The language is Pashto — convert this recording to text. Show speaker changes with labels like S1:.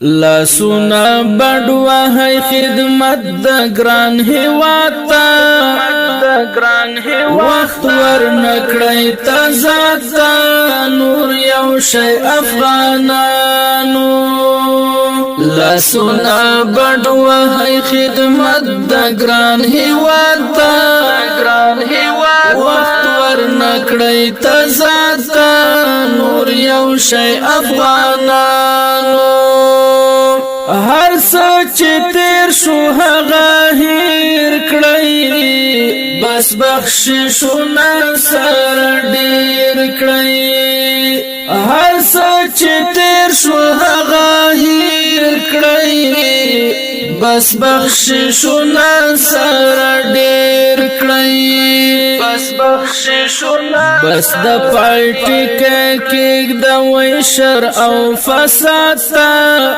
S1: لاسونه بډوه هي خدمت د ګران هیواد ته وخت ورنکړی تزاد نور یو شی افغانانو لاسونه بډوه هي خدمت د ګران هیواد ته وخت ورنکړی تزاد نور یو شی افغانانو هر سچ تیر شو هغه هیر کړی بس بخششونه سر ډیر کړی هر سچ تیر شو هغه هیر کړی بس بخششونه سر ډیر کړی بس د پالټی کې د وای شر او فساد